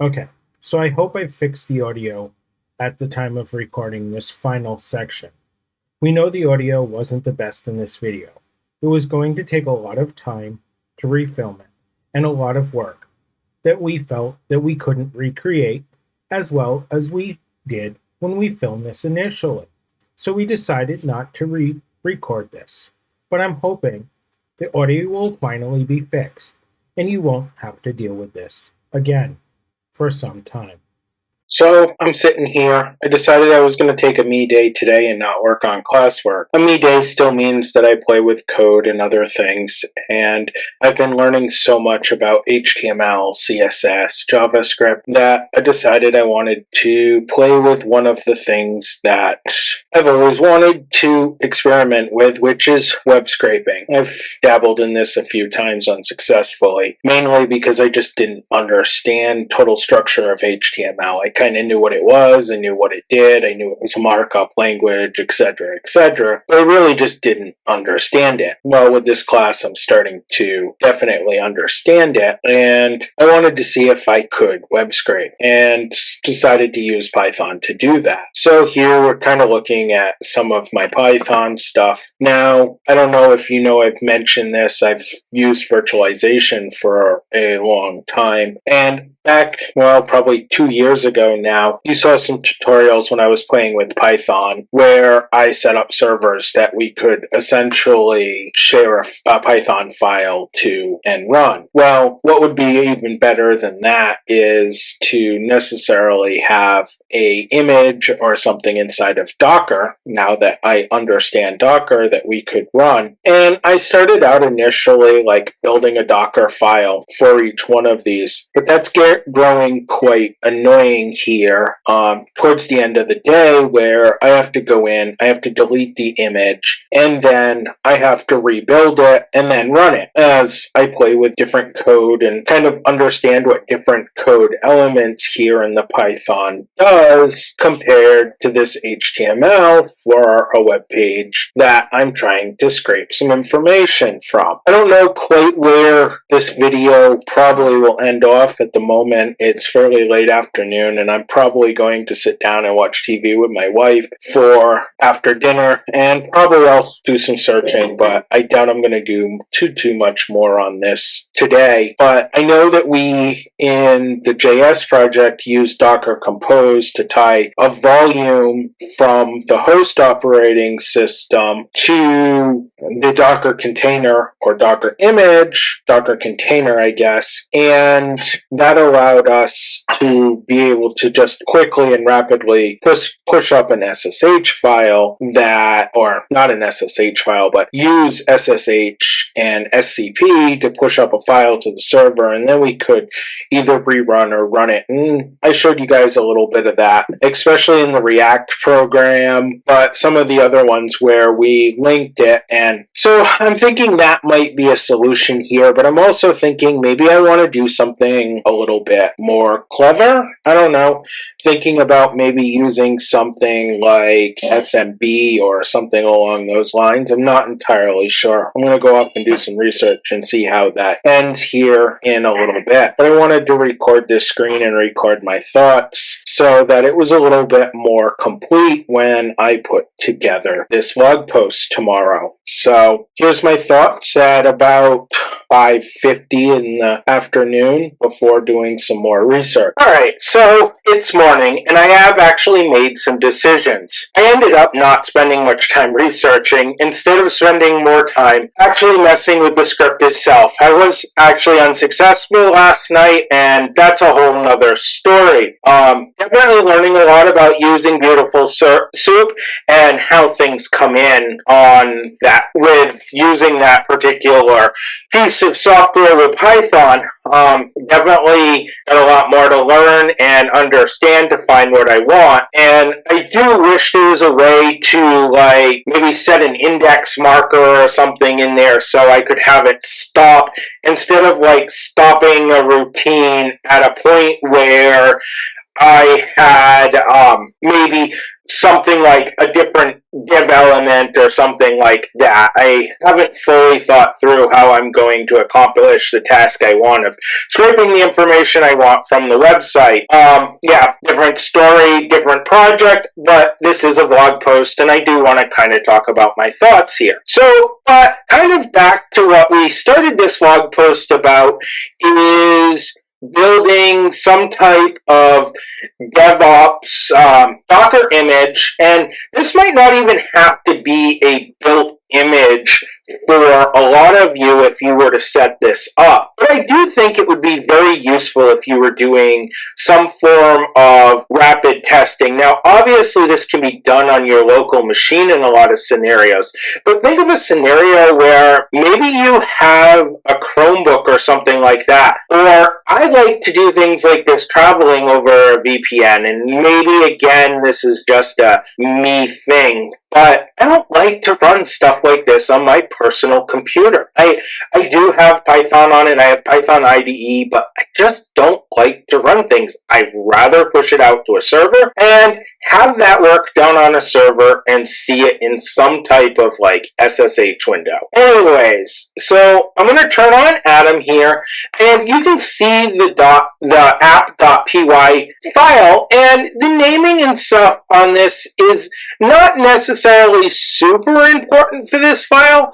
Okay, so I hope I fixed the audio at the time of recording this final section. We know the audio wasn't the best in this video. It was going to take a lot of time to refilm it and a lot of work that we felt that we couldn't recreate as well as we did when we filmed this initially. So we decided not to record this. But I'm hoping the audio will finally be fixed and you won't have to deal with this again for some time. So I'm sitting here. I decided I was going to take a me day today and not work on classwork. A me day still means that I play with code and other things, and I've been learning so much about HTML, CSS, JavaScript that I decided I wanted to play with one of the things that I've always wanted to experiment with, which is web scraping. I've dabbled in this a few times unsuccessfully, mainly because I just didn't understand total structure of HTML. I kind of knew what it was, I knew what it did, I knew it was a markup language, etc., but I really just didn't understand it. Well, with this class, I'm starting to definitely understand it, and I wanted to see if I could web scrape, and decided to use Python to do that. So here we're kind of looking at some of my Python stuff. Now, I don't know if you know I've mentioned this, I've used virtualization for a long time, and back, well, probably 2 years ago now, you saw some tutorials when I was playing with Python where I set up servers that we could essentially share a Python file to and run. Well, what would be even better than that is to necessarily have a image or something inside of Docker, now that I understand Docker, that we could run. And I started out initially like building a Docker file for each one of these, but that's growing quite annoying here towards the end of the day, where I have to go in, I have to delete the image, and then I have to rebuild it and then run it as I play with different code and kind of understand what different code elements here in the Python does compared to this HTML for a web page that I'm trying to scrape some information from. I don't know quite where this video probably will end off. At the moment, it's fairly late afternoon, and I'm probably going to sit down and watch TV with my wife for after dinner, and probably I'll do some searching, but I doubt I'm going to do too much more on this today. But I know that we in the JS project use Docker Compose to tie a volume from the host operating system to the Docker container or Docker image, Docker container, I guess, and that allowed us to be able to just quickly and rapidly push up an SSH file that, or not an SSH file, but use SSH and SCP to push up a file to the server, and then we could either rerun or run it. And I showed you guys a little bit of that, especially in the React program, but some of the other ones where we linked it. And so I'm thinking that might be a solution here, but I'm also thinking maybe I want to do something a little bit more clever. I don't know. Thinking about maybe using something like SMB or something along those lines. I'm not entirely sure. I'm going to go up and do some research and see how that ends here in a little bit. But I wanted to record this screen and record my thoughts so that it was a little bit more complete when I put together this vlog post tomorrow. So here's my thoughts at about 5:50 in the afternoon before doing some more research. Alright, so it's morning and I have actually made some decisions. I ended up not spending much time researching, instead of spending more time actually messing with the script itself. I was actually unsuccessful last night, and that's a whole nother story. Definitely learning a lot about using Beautiful Soup and how things come in on that with using that particular piece of software with Python. Definitely got a lot more to learn and understand to find what I want. And I do wish there was a way to like maybe set an index marker or something in there so I could have it stop instead of like stopping a routine at a point where I had maybe something like a different div element or something like that. I haven't fully thought through how I'm going to accomplish the task I want of scraping the information I want from the website. Yeah, different story, different project, but this is a blog post and I do want to kind of talk about my thoughts here. So, kind of back to what we started this blog post about is building some type of DevOps Docker image, and this might not even have to be a built image for a lot of you if you were to set this up. But I do think it would be very useful if you were doing some form of rapid testing. Now, obviously, this can be done on your local machine in a lot of scenarios, but think of a scenario where maybe you have a Chromebook or something like that, or I like to do things like this traveling over a VPN, and maybe again, this is just a me thing, but I don't like to run stuff like this on my personal computer. I do have Python on it, I have Python IDE, but I just don't like to run things. I'd rather push it out to a server and have that work done on a server and see it in some type of like SSH window. Anyways, so I'm going to turn on Atom here, and you can see the app.py file, and the naming and stuff on this is not necessarily super important for this file,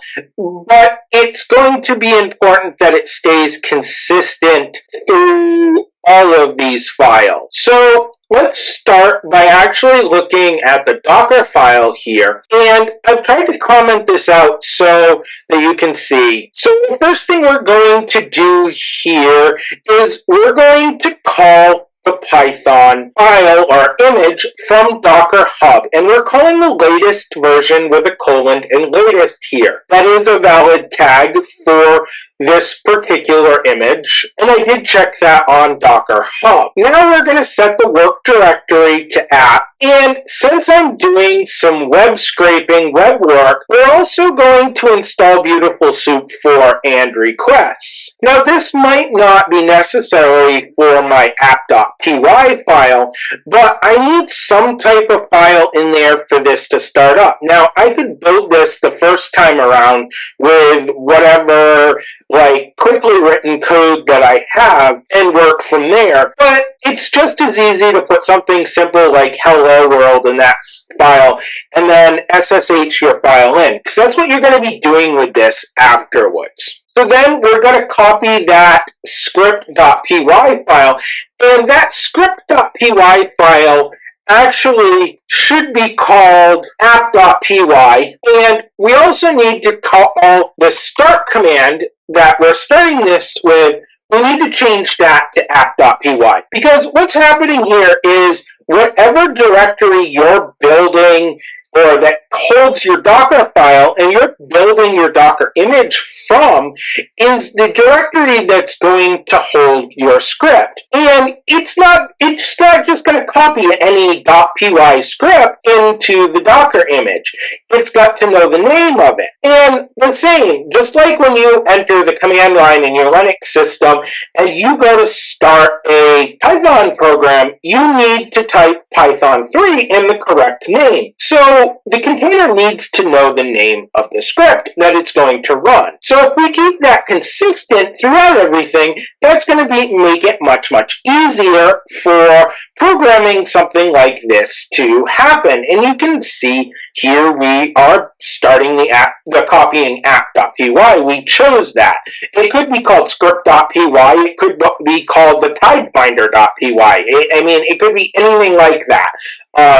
but it's going to be important that it stays consistent through all of these files. So let's start by actually looking at the Docker file here, and I've tried to comment this out so that you can see. So the first thing we're going to do here is we're going to call the Python file or image from Docker Hub, and we're calling the latest version with a colon and latest here. That is a valid tag for this particular image, and I did check that on Docker Hub. Now we're going to set the work directory to app, and since I'm doing some web scraping, web work, we're also going to install Beautiful Soup for and requests. Now this might not be necessary for my app.py file, but I need some type of file in there for this to start up. Now I could build this the first time around with whatever like quickly written code that I have and work from there, but it's just as easy to put something simple like hello world in that file and then SSH your file in, because that's what you're going to be doing with this afterwards. So then we're going to copy that script.py file, and that script.py file actually should be called app.py, and we also need to call the start command that we're starting this with. We need to change that to app.py, because what's happening here is whatever directory you're building or that holds your Docker file and you're building your Docker image from is the directory that's going to hold your script. And it's not just going to copy any .py script into the Docker image. It's got to know the name of it. And the same, just like when you enter the command line in your Linux system and you go to start a Python program, you need to type Python 3 in the correct name. So the container needs to know the name of the script that it's going to run. So if we keep that consistent throughout everything, that's going to make it much, much easier for programming something like this to happen. And you can see here we are starting the copying app.py. We chose that. It could be called script.py. It could be called the tidefinder.py. I mean, it could be anything like that.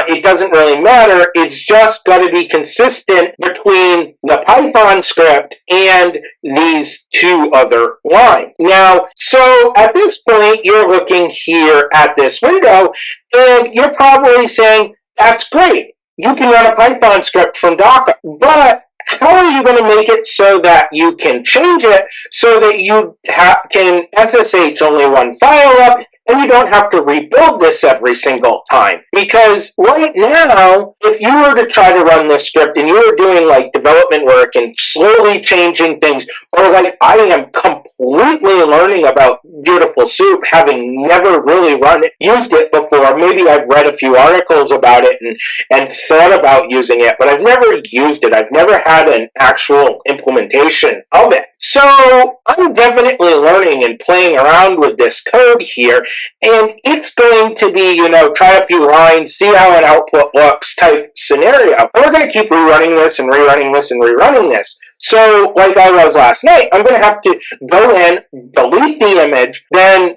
It doesn't really matter. It's just got to be consistent between the Python script and these two other lines. Now, so at this point, you're looking here at this window, and you're probably saying, that's great. You can run a Python script from Docker, but how are you going to make it so that you can change it so that you can SSH only one file up and you don't have to rebuild this every single time. Because right now, if you were to try to run this script and you were doing like development work and slowly changing things, or like I am completely learning about Beautiful Soup, having never really used it before. Maybe I've read a few articles about it and thought about using it, but I've never used it. I've never had an actual implementation of it. So I'm definitely learning and playing around with this code here, and it's going to be, try a few lines, see how an output looks type scenario. And we're going to keep rerunning this and rerunning this and rerunning this. So, like I was last night, I'm going to have to go in, delete the image, then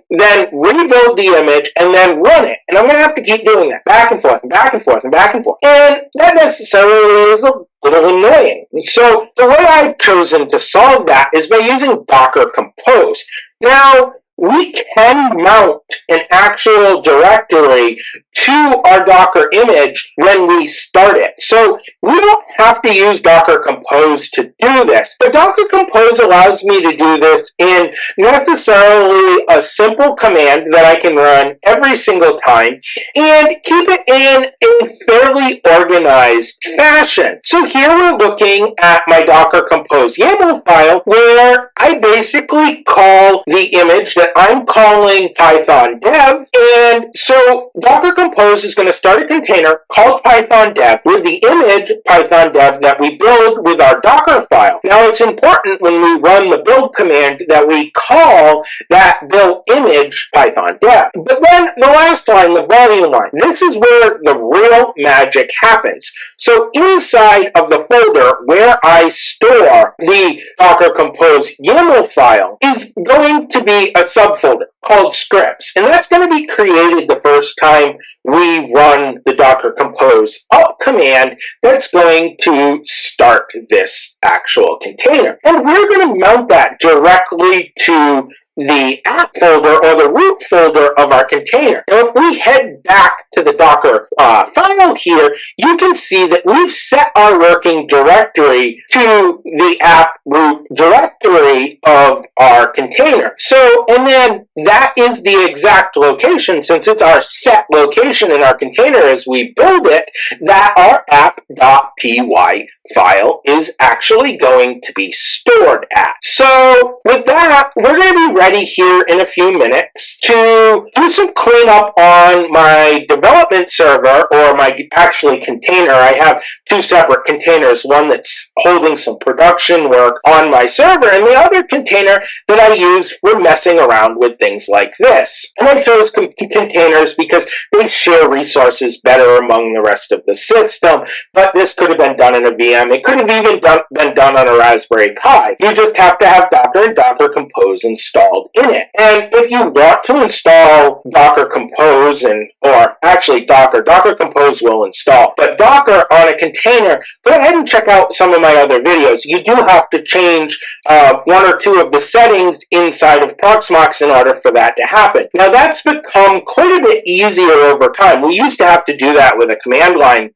rebuild the image, and then run it. And I'm going to have to keep doing that, back and forth, and back and forth, and back and forth. And that necessarily is a little annoying. So, the way I've chosen to solve that is by using Docker Compose. Now, we can mount an actual directory to our Docker image when we start it. So we don't have to use Docker Compose to do this. But Docker Compose allows me to do this in necessarily a simple command that I can run every single time and keep it in a fairly organized fashion. So here we're looking at my Docker Compose YAML file where I basically call the image that I'm calling Python dev, and so Docker Compose is going to start a container called Python dev with the image Python dev that we build with our Docker file. Now it's important when we run the build command that we call that build image Python dev. But then the last line, the volume line, this is where the real magic happens. So inside of the folder where I store the Docker Compose YAML file is going to be a subfolder called scripts, and that's going to be created the first time we run the Docker Compose up command that's going to start this actual container. And we're going to mount that directly to the app folder or the root folder of our container. Now, if we head back to the Docker file here, you can see that we've set our working directory to the app root directory of our container. So, and then that is the exact location, since it's our set location in our container as we build it, that our app.py file is actually going to be stored at. So, with that, we're going to be ready here in a few minutes to do some cleanup on my development server, or my actually container. I have two separate containers, one that's holding some production work on my server, and the other container that I use for messing around with things like this. And I chose containers because they share resources better among the rest of the system, but this could have been done in a VM. It could have even been done on a Raspberry Pi. You just have to have Docker and Docker Compose installed in it. And if you want to install Docker Compose, or actually Docker Compose will install, but Docker on a container, go ahead and check out some of my other videos. You do have to change one or two of the settings inside of Proxmox in order for that to happen. Now that's become quite a bit easier over time. We used to have to do that with a command line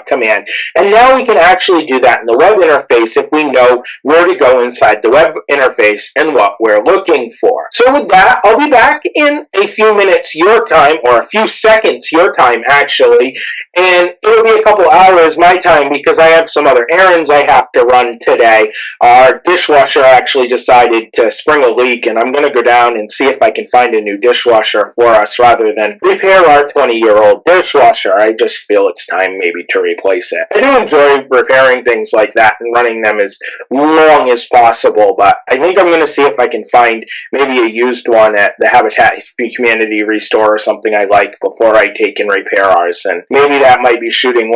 command, and now we can actually do that in the web interface if we know where to go inside the web interface and what we're looking for. So with that, I'll be back in a few minutes your time, or a few seconds your time actually, and it'll be a couple hours my time because I have some other errands I have to run today. Our dishwasher actually decided to spring a leak, and I'm going to go down and see if I can find a new dishwasher for us rather than repair our 20-year-old dishwasher. I just feel it's time maybe to replace it. I do enjoy repairing things like that and running them as long as possible, but I think I'm going to see if I can find maybe a used one at the Habitat for Humanity restore or something I like before I take and repair ours, and maybe that might be shooting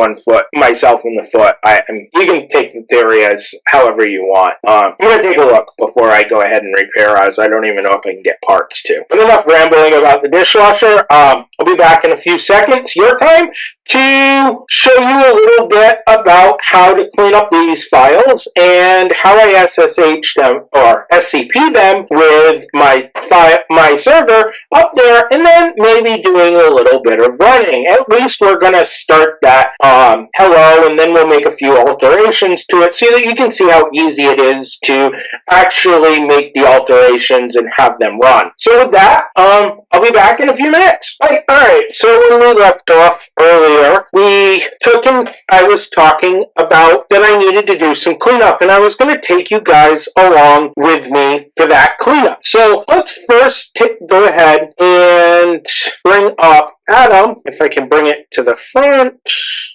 myself in the foot. You can take the theory as however you want. I'm going to take a look before I go ahead and repair ours. I don't even know if I can get parts to. But enough rambling about the dishwasher. I'll be back in a few seconds, your time, to show you a little bit about how to clean up these files and how I SSH them or SCP them with my server up there, and then maybe doing a little bit of running. At least we're going to start that hello, and then we'll make a few alterations to it so that you can see how easy it is to actually make the alterations and have them run. So with that, I'll be back in a few minutes. Alright, so when we left off earlier, I was talking about that I needed to do some cleanup, and I was going to take you guys along with me for that cleanup. So let's first go ahead and bring up Atom, if I can bring it to the front.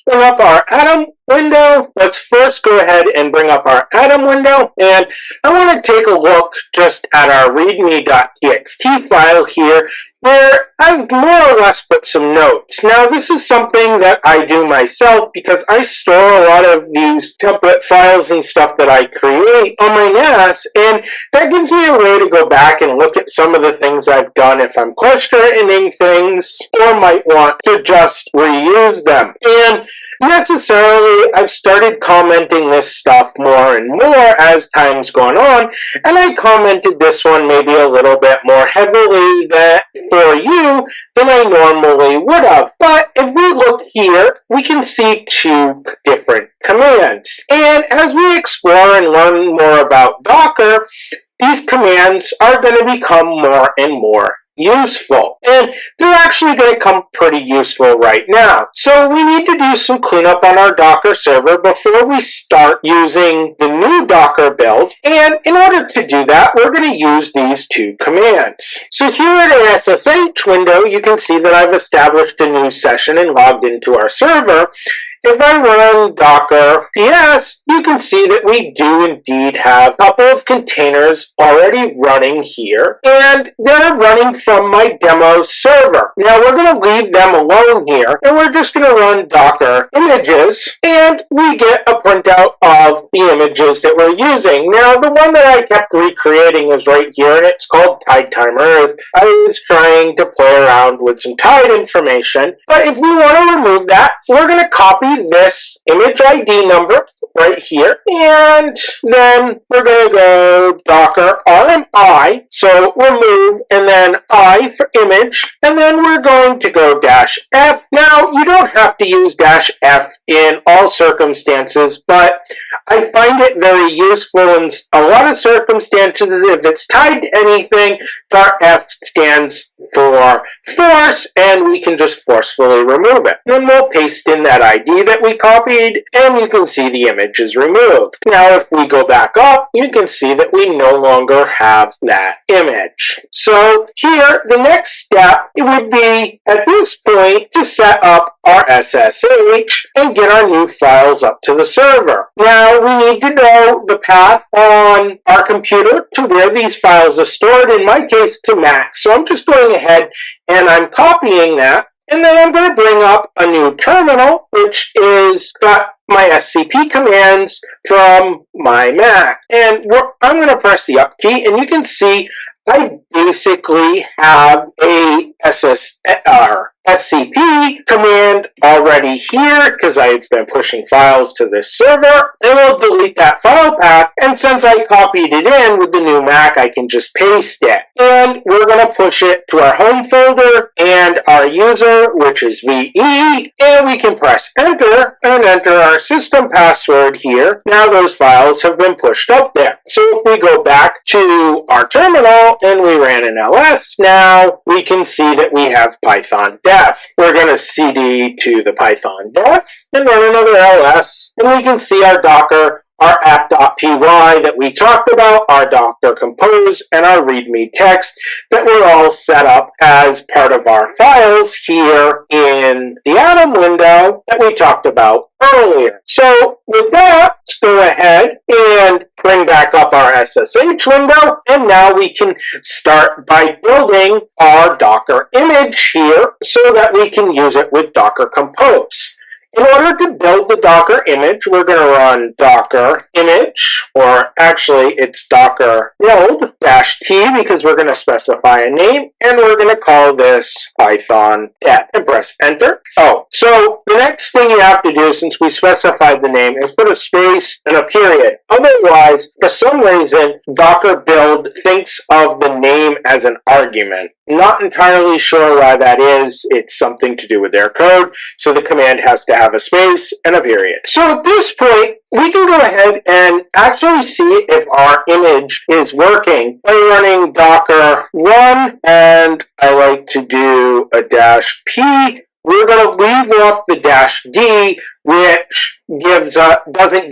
Bring up our Atom window. Let's first go ahead and bring up our Atom window, and I want to take a look just at our readme.txt file here, where I've more or less put some notes. Now, this is something that I do myself because I store a lot of these template files and stuff that I create on my NAS, and that gives me a way to go back and look at some of the things I've done if I'm questioning things or might want to just reuse them. And necessarily, I've started commenting this stuff more and more as time's gone on, and I commented this one maybe a little bit more heavily for you than I normally would have. But if we look here, we can see two different commands. And as we explore and learn more about Docker, these commands are going to become more and more useful, and they're actually going to come pretty useful right now. So we need to do some cleanup on our Docker server before we start using the new Docker build, and in order to do that, we're going to use these two commands. So here at our SSH window, you can see that I've established a new session and logged into our server. If I run docker ps, you can see that we do indeed have a couple of containers already running here, and they're running from my demo server. Now we're going to leave them alone here, and we're just going to run docker images, and we get a printout of the images that we're using. Now the one that I kept recreating is right here, and it's called tide timer. I was trying to play around with some tide information, but if we want to remove that, we're going to copy this image ID number right here, and then we're going to go docker RMI, so remove, and then I for image, and then we're going to go -F. Now, you don't have to use -F in all circumstances, but I find it very useful in a lot of circumstances. If it's tied to anything, $F stands for force, and we can just forcefully remove it. Then we'll paste in that ID that we copied, and you can see the image is removed. Now, if we go back up, you can see that we no longer have that image. So here, the next step would be, at this point, to set up our SSH and get our new files up to the server. Now, we need to know the path on our computer to where these files are stored. In my case, it's a Mac. So I'm just going ahead and I'm copying that. And then I'm going to bring up a new terminal, which is got my SCP commands from my Mac. And I'm going to press the up key, and you can see I basically have a SCP command already here because I've been pushing files to this server, and we'll delete that file path, and since I copied it in with the new Mac, I can just paste it. And we're going to push it to our home folder and our user, which is VE, and we can press enter and enter our system password here. Now those files have been pushed up there. So if we go back to our terminal and we ran an ls, now we can see that we have Python def. We're going to cd to the Python def and run another ls, and we can see our Docker, our app.py that we talked about, our Docker compose, and our readme text that were all set up as part of our files here in the Atom window that we talked about earlier. So with that, let's go ahead and bring back up our SSH window, and now we can start by building our Docker image here so that we can use it with Docker compose. In order to build the Docker image, we're going to run docker image, or actually it's docker build -t because we're going to specify a name, and we're going to call this Python dev, and press enter. Oh, so the next thing you have to do, since we specified the name, is put a space and a period. Otherwise, for some reason, docker build thinks of the name as an argument. Not entirely sure why that is. It's something to do with their code, so the command has to have a space and a period. So at this point, we can go ahead and actually see if our image is working by running docker run, and I like to do a -p. We're going to leave off the -d, which doesn't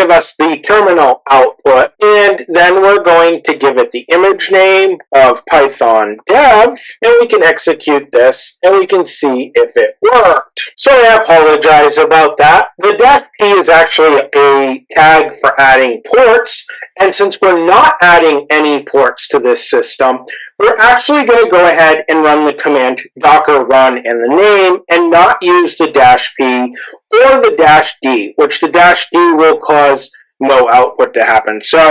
give us the terminal output, and then we're going to give it the image name of Python dev, and we can execute this and we can see if it worked. So I apologize about that. The -p is actually a tag for adding ports, and since we're not adding any ports to this system, we're actually going to go ahead and run the command docker run and the name and not use the -p or the -d, which the -d will cause no output to happen. So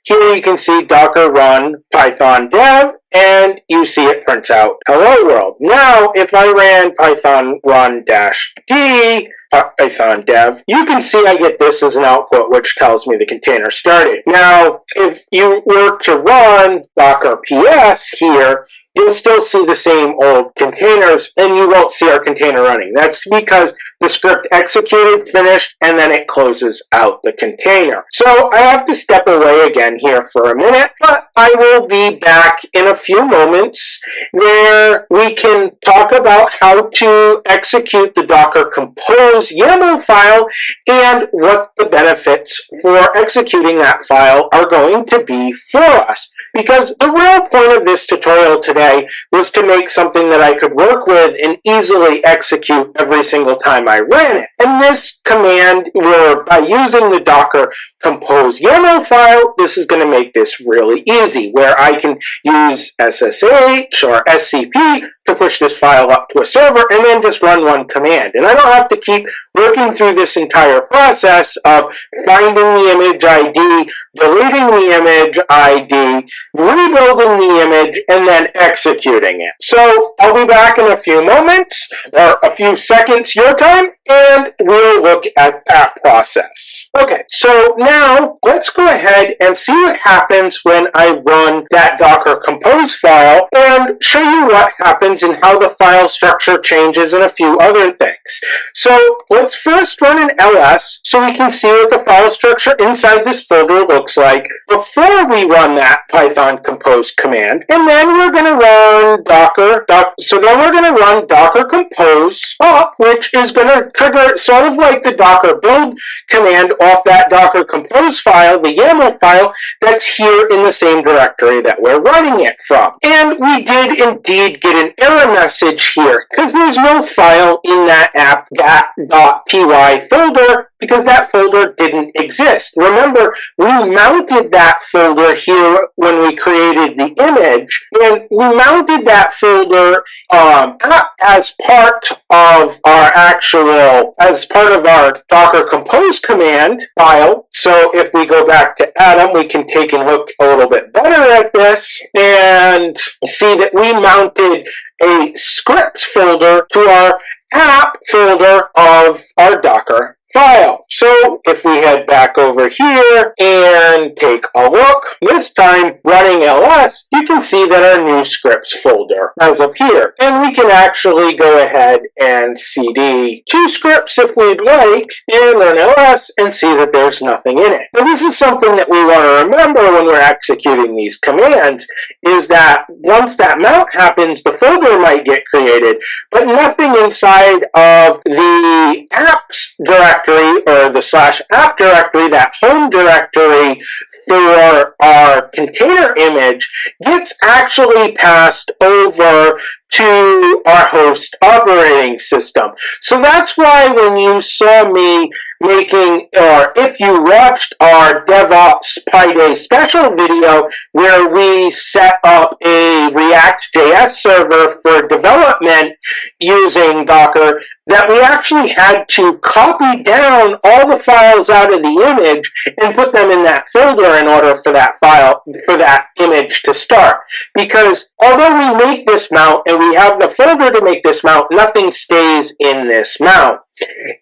here you can see docker run Python dev, and you see it prints out hello world. Now, if I ran Python run -d, Python dev, you can see I get this as an output, which tells me the container started. Now, if you were to run docker ps here, you'll still see the same old containers, and you won't see our container running. That's because the script executed, finished, and then it closes out the container. So I have to step away again here for a minute, but I will be back in a few moments where we can talk about how to execute the Docker Compose YAML file and what the benefits for executing that file are going to be for us. Because the real point of this tutorial today was to make something that I could work with and easily execute every single time I ran it. And this command, by using the Docker Compose YAML file, this is going to make this really easy, where I can use SSH or SCP to push this file up to a server and then just run one command. And I don't have to keep working through this entire process of finding the image ID, deleting the image ID, rebuilding the image, and then executing it. So I'll be back in a few moments, or a few seconds your time, and we'll look at that process. Okay, so now let's go ahead and see what happens when I run that Docker Compose file and show you what happens and how the file structure changes and a few other things. So let's first run an ls so we can see what the file structure inside this folder looks like before we run that Python Compose command. And then we're going to run docker compose up, which is going to trigger sort of like the docker build command off that Docker Compose file, the YAML file that's here in the same directory that we're running it from. And we did indeed get an error message here because there's no file in that app.py folder because that folder didn't exist. Remember, we mounted that folder here when we created the image, and we mounted that folder as part of our Docker Compose command file. So if we go back to Atom, we can take a look a little bit better at this and see that we mounted a scripts folder to our app folder of our Docker file. So if we head back over here and take a look, this time running ls, you can see that our new scripts folder has appeared. And we can actually go ahead and cd to scripts if we'd like and run ls and see that there's nothing in it. Now this is something that we want to remember when we're executing these commands, is that once that mount happens, the folder might get created, but nothing inside of the apps directory or the /app directory, that home directory for our container image, gets actually passed over to our host operating system. So that's why when you saw me making, or if you watched our DevOps Pi Day special video where we set up a React.js server for development using Docker that we actually had to copy down all the files out of the image and put them in that folder in order for that image to start. Because although we make this mount and we have the folder to make this mount, nothing stays in this mount.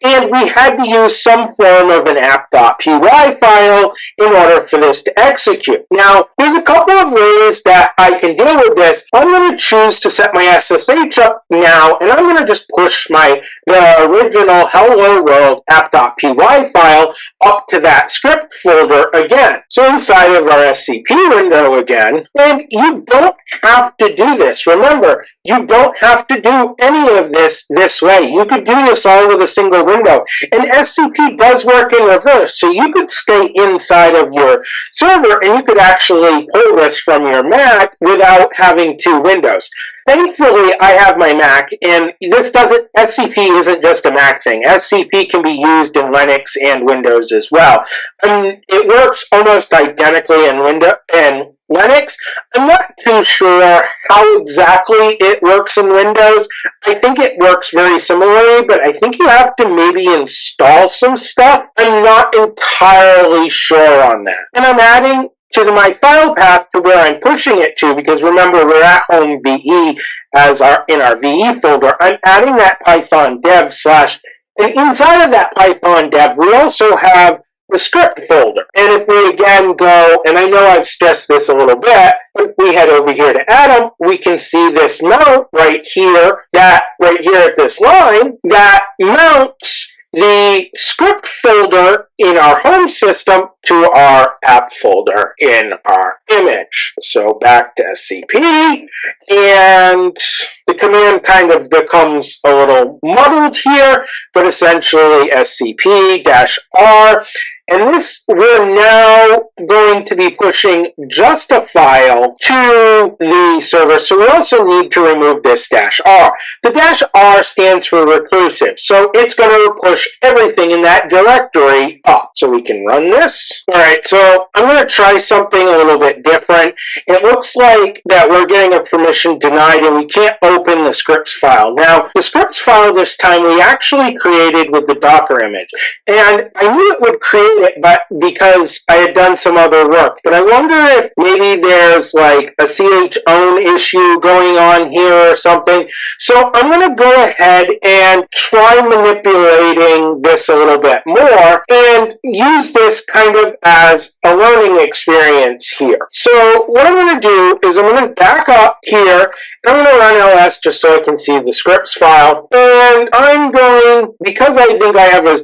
And we had to use some form of an app.py file in order for this to execute. Now, there's a couple of ways that I can deal with this. I'm going to choose to set my SSH up now, and I'm going to just push the original Hello World app.py file up to that script folder again. So inside of our SCP window again, and you don't have to do this. Remember, you don't have to do any of this way. You could do this all with a single window. And SCP does work in reverse, so you could stay inside of your server and you could actually pull this from your Mac without having two windows. Thankfully, I have my Mac, and SCP isn't just a Mac thing. SCP can be used in Linux and Windows as well. It works almost identically in Linux. I'm not too sure how exactly it works in Windows. I think it works very similarly, but I think you have to maybe install some stuff. I'm not entirely sure on that. And I'm adding to my file path to where I'm pushing it to, because remember, we're at home VE in our VE folder. I'm adding that Python dev / and inside of that Python dev, we also have the script folder. And if we again go, and I know I've stressed this a little bit, if we head over here to Atom, we can see this mount right here at this line, that mounts the script folder in our home system to our app folder in our image. So back to SCP, and the command kind of becomes a little muddled here, but essentially SCP-R. And this, we're now going to be pushing just a file to the server, so we also need to remove this -R. The -R stands for recursive, so it's going to push everything in that directory up. So we can run this. Alright, so I'm going to try something a little bit different. It looks like that we're getting a permission denied and we can't open the scripts file. Now, the scripts file this time we actually created with the Docker image. And I knew it would create it, but because I had done some other work. But I wonder if maybe there's like a chown issue going on here or something. So I'm going to go ahead and try manipulating this a little bit more and use this kind of as a learning experience here. So what I'm going to do is I'm going to back up here and I'm going to run ls just so I can see the scripts file. And I'm going, because I think I have a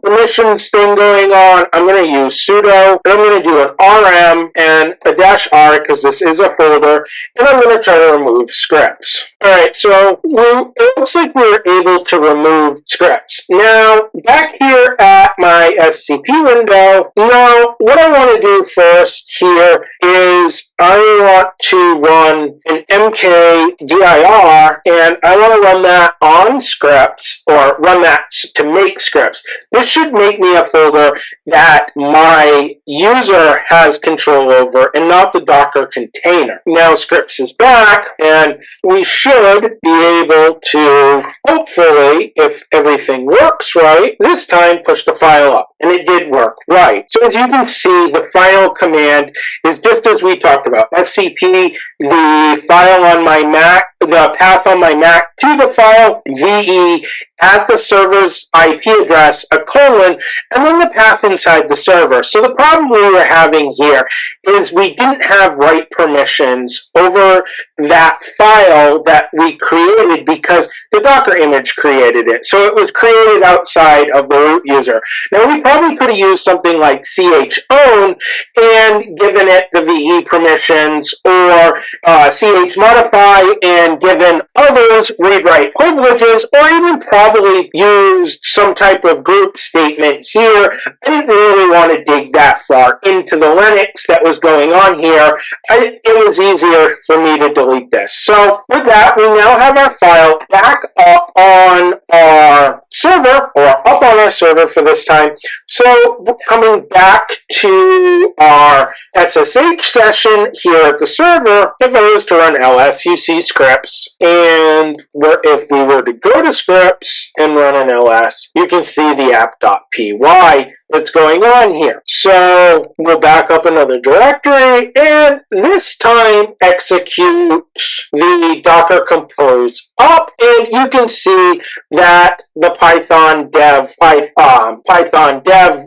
permissions thing going on, I'm going to use sudo, and I'm going to do an rm and a -r because this is a folder, and I'm going to try to remove scripts. Alright, so it looks like we're able to remove scripts. Now, back here at my SCP window, now what I want to do first here is I want to run an mkdir, and I want to run that on scripts, or run that to make scripts. This should make me a folder that my user has control over and not the Docker container. Now scripts is back, and we should be able to, hopefully, if everything works right, this time push the file up. And it did work right. So as you can see, the file command is just as we talked about. SCP, the file on my Mac, the path on my Mac to the file, VE, at the server's IP address, a colon, and then the path inside the server. So the problem we were having here is we didn't have write permissions over that file that we created because the Docker image created it. So it was created outside of the root user. Now we probably could have used something like chown and given it the VE permissions, or chmodify and given others read-write privileges, or even probably used some type of group statement here. I didn't really want to dig that far into the Linux that was going on here. It was easier for me to delete this. So with that, we now have our file back up on our server, or up on our server for this time. So coming back to our SSH session here at the server, server, if I was to run ls, you see scripts, and if we were to go to scripts and run an ls, you can see the app.py that's going on here. So we'll back up another directory, and this time execute the Docker Compose up, and you can see that the Python dev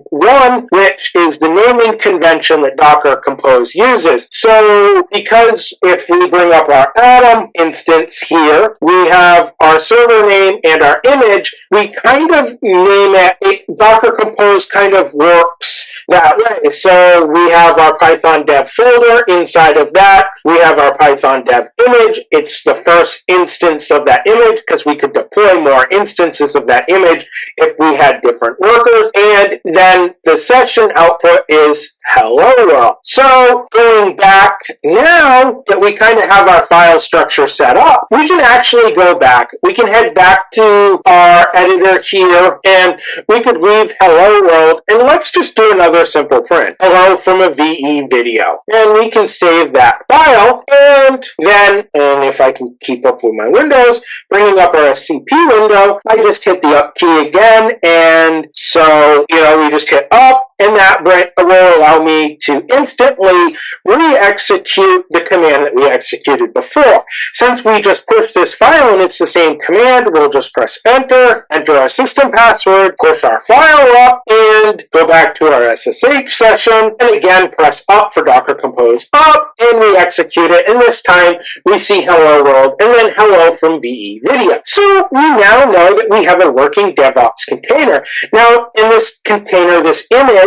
1, which is the naming convention that Docker Compose uses. So because if we bring up our Atom instance here, we have our server name and our image, we kind of name it, Docker Compose kind of works that way. So we have our Python dev folder. Inside of that, we have our Python dev image. It's the first instance of that image because we could deploy more instances of that image if we had different workers. And then the session output is hello world. So going back, now that we kind of have our file structure set up, we can actually go back. We can head back to our editor here, and we could leave hello world, and let's just do another simple print. Hello from a VE video. And we can save that file, and then, and if I can keep up with my windows, bringing up our SCP window, I just hit the up key again, and so, we just hit up, and that will allow me to instantly re-execute the command that we executed before. Since we just pushed this file and it's the same command, we'll just press enter, enter our system password, push our file up, and go back to our SSH session, and again press up for Docker Compose up, and we execute it, and this time we see hello world, and then hello from VE video. So we now know that we have a working DevOps container. Now in this container, this image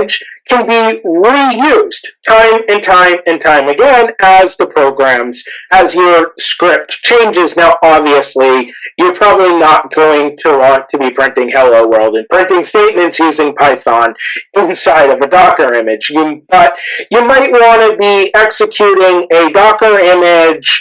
can be reused time and time and time again as your script changes. Now, obviously, you're probably not going to want to be printing hello world and printing statements using Python inside of a Docker image. But you might want to be executing a Docker image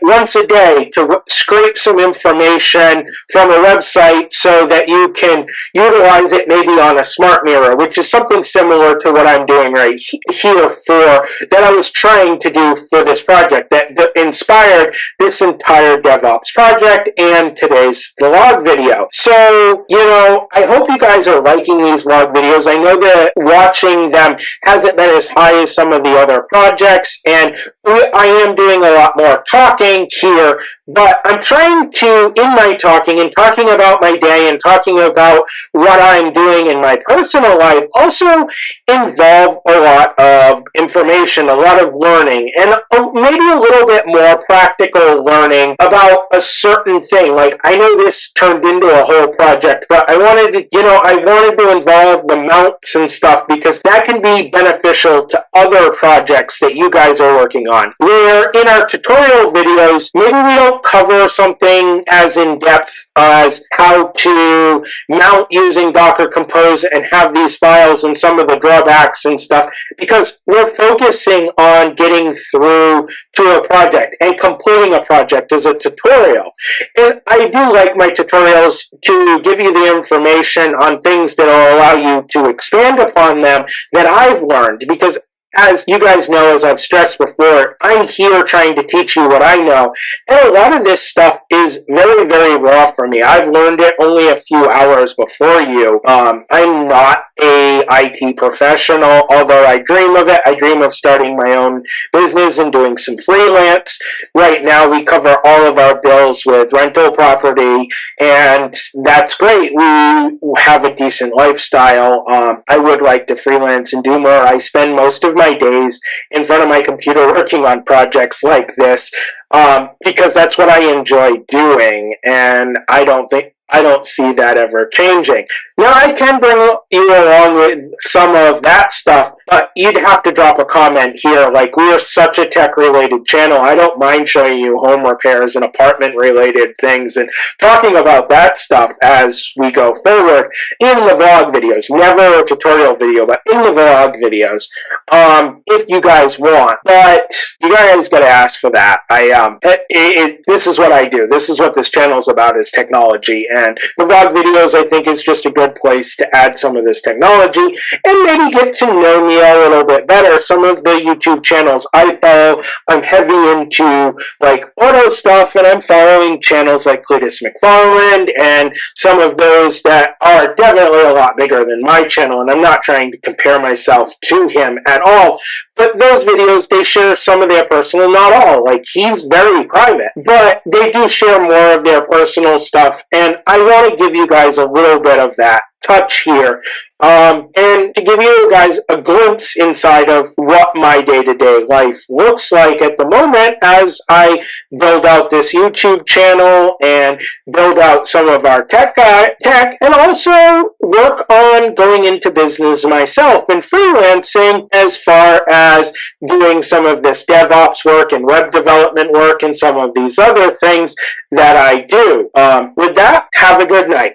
once a day to scrape some information from a website so that you can utilize it maybe on a smart mirror, which is something similar to what I'm doing right here that I was trying to do for this project that inspired this entire DevOps project and today's vlog video. So, I hope you guys are liking these vlog videos. I know that watching them hasn't been as high as some of the other projects, and I am doing a lot more talking here, but I'm trying to, in my talking and talking about my day and talking about what I'm doing in my personal life, also involve a lot of information, a lot of learning, and maybe a little bit more practical learning about a certain thing. Like, I know this turned into a whole project, but I wanted to involve the mounts and stuff because that can be beneficial to other projects that you guys are working on. Where in our tutorial videos, maybe we don't cover something as in depth as how to mount using Docker Compose and have these files and some of the drawbacks and stuff, because we're focusing on getting through to a project and completing a project as a tutorial. And I do like my tutorials to give you the information on things that will allow you to expand upon them that I've learned, because as you guys know, as I've stressed before, I'm here trying to teach you what I know, and a lot of this stuff is very, very raw for me. I've learned it only a few hours before you. I'm not a IT professional, although I dream of it. I dream of starting my own business and doing some freelance. Right now, we cover all of our bills with rental property, and that's great. We have a decent lifestyle. I would like to freelance and do more. I spend most of my days in front of my computer working on projects like this because that's what I enjoy doing, and I don't see that ever changing. Now, I can bring you along with some of that stuff, but you'd have to drop a comment here. Like, we are such a tech-related channel. I don't mind showing you home repairs and apartment-related things and talking about that stuff as we go forward in the vlog videos. Never a tutorial video, but in the vlog videos, if you guys want. But you guys gotta ask for that. I this is what I do. This is what this channel is about, is technology. And the vlog videos, I think, is just a good place to add some of this technology and maybe get to know me a little bit better. Some of the YouTube channels I follow, I'm heavy into like auto stuff, and I'm following channels like Cletus McFarland and some of those that are definitely a lot bigger than my channel, and I'm not trying to compare myself to him at all. But those videos, they share some of their personal, not all. Like, he's very private, but they do share more of their personal stuff, and I want to give you guys a little bit of that touch here, and to give you guys a glimpse inside of what my day-to-day life looks like at the moment as I build out this YouTube channel and build out some of our tech, and also work on going into business myself and freelancing as far as doing some of this DevOps work and web development work and some of these other things that I do. With that, have a good night.